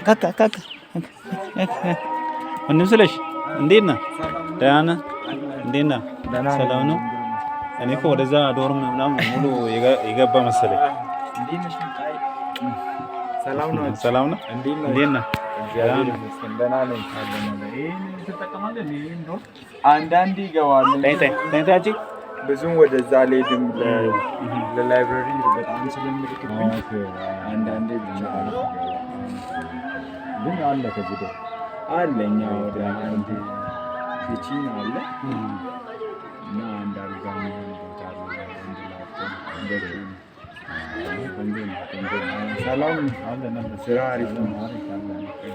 ካካ ምንም ስለሽ እንዴት ነህ? ደህና ነህ? እንዴት ነህ? ሰላም ነው? እኔ እኮ ወደዛ ዶርም ምናምን ሙሉ የገባ መሰለኝ። ሰላም ነው? ሰላም ነው? እንዴት ነህ? አንዳንዴ ይገባል። ታይታጂ ብዙም ወደዛ አልሄድም። ለላይብረሪ በጣም ስለምልክብኝ አንዳንዴ ብቻ ግን አለ ከዚህ አለኛ ወደ አንድ ኪችን አለ እና አንድ አልጋ ቦታ አለ። ሰላም አለ። ስራ አሪፍ ነው።